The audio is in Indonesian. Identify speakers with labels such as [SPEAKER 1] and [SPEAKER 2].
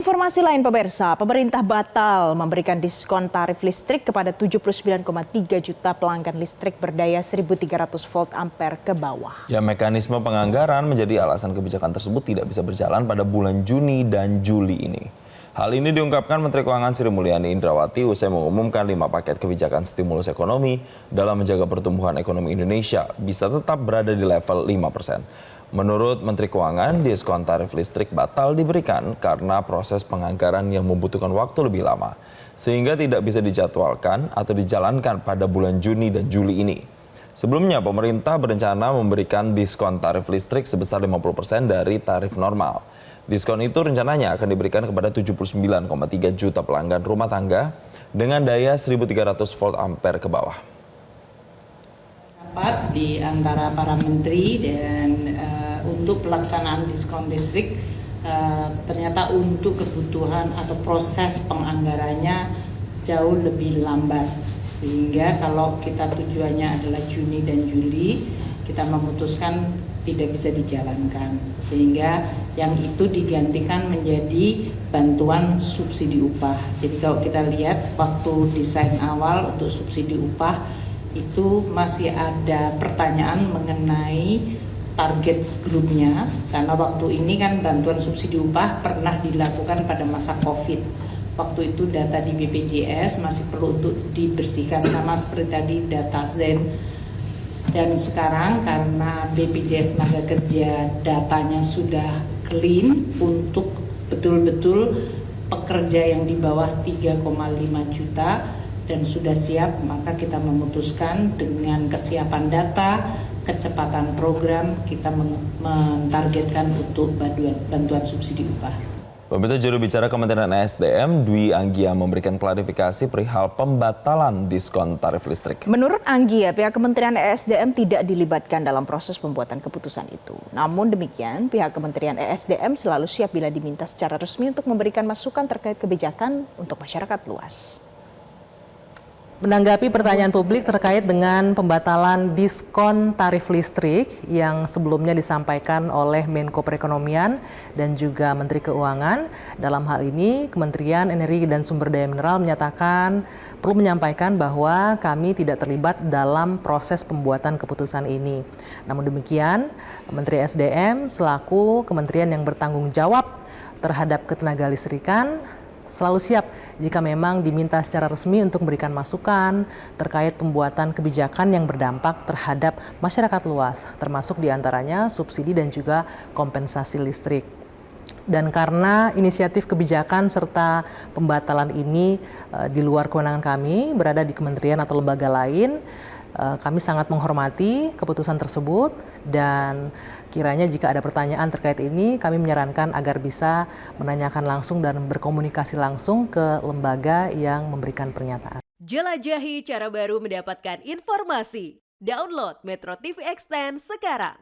[SPEAKER 1] Informasi lain pemirsa, pemerintah batal memberikan diskon tarif listrik kepada 79,3 juta pelanggan listrik berdaya 1.300 volt ampere ke bawah.
[SPEAKER 2] Ya, mekanisme penganggaran menjadi alasan kebijakan tersebut tidak bisa berjalan pada bulan Juni dan Juli ini. Hal ini diungkapkan Menteri Keuangan Sri Mulyani Indrawati usai mengumumkan 5 paket kebijakan stimulus ekonomi dalam menjaga pertumbuhan ekonomi Indonesia bisa tetap berada di level 5%. Menurut Menteri Keuangan, diskon tarif listrik batal diberikan karena proses penganggaran yang membutuhkan waktu lebih lama, sehingga tidak bisa dijadwalkan atau dijalankan pada bulan Juni dan Juli ini. Sebelumnya, pemerintah berencana memberikan diskon tarif listrik sebesar 50% dari tarif normal. Diskon itu rencananya akan diberikan kepada 79,3 juta pelanggan rumah tangga dengan daya 1.300 volt ampere ke bawah.
[SPEAKER 3] Rapat di antara para menteri dan untuk pelaksanaan diskon listrik ternyata untuk kebutuhan atau proses penganggarannya jauh lebih lambat, sehingga kalau kita tujuannya adalah Juni dan Juli kita memutuskan tidak bisa dijalankan, sehingga yang itu digantikan menjadi bantuan subsidi upah. Jadi kalau kita lihat waktu desain awal untuk subsidi upah itu masih ada pertanyaan mengenai target grupnya, karena waktu ini kan bantuan subsidi upah pernah dilakukan pada masa COVID. Waktu itu data di BPJS masih perlu untuk dibersihkan, sama seperti tadi data Zen. Dan sekarang karena BPJS Tenaga Kerja datanya sudah clean untuk betul-betul pekerja yang di bawah 3,5 juta dan sudah siap, maka kita memutuskan dengan kesiapan data, kecepatan program, kita mentargetkan untuk bantuan subsidi upah.
[SPEAKER 2] Pemirsa, juru bicara Kementerian ESDM Dwi Anggia memberikan klarifikasi perihal pembatalan diskon tarif listrik.
[SPEAKER 1] Menurut Anggia, pihak Kementerian ESDM tidak dilibatkan dalam proses pembuatan keputusan itu. Namun demikian, pihak Kementerian ESDM selalu siap bila diminta secara resmi untuk memberikan masukan terkait kebijakan untuk masyarakat luas.
[SPEAKER 4] Menanggapi pertanyaan publik terkait dengan pembatalan diskon tarif listrik yang sebelumnya disampaikan oleh Menko Perekonomian dan juga Menteri Keuangan, dalam hal ini Kementerian Energi dan Sumber Daya Mineral menyatakan perlu menyampaikan bahwa kami tidak terlibat dalam proses pembuatan keputusan ini. Namun demikian, Menteri SDM selaku kementerian yang bertanggung jawab terhadap ketenagalistrikan selalu siap jika memang diminta secara resmi untuk memberikan masukan terkait pembuatan kebijakan yang berdampak terhadap masyarakat luas, termasuk diantaranya subsidi dan juga kompensasi listrik. Dan karena inisiatif kebijakan serta pembatalan ini di luar kewenangan kami, berada di kementerian atau lembaga lain, kami sangat menghormati keputusan tersebut dan kiranya jika ada pertanyaan terkait ini, kami menyarankan agar bisa menanyakan langsung dan berkomunikasi langsung ke lembaga yang memberikan pernyataan.
[SPEAKER 5] Jelajahi cara baru mendapatkan informasi. Download Metro TV Extend sekarang.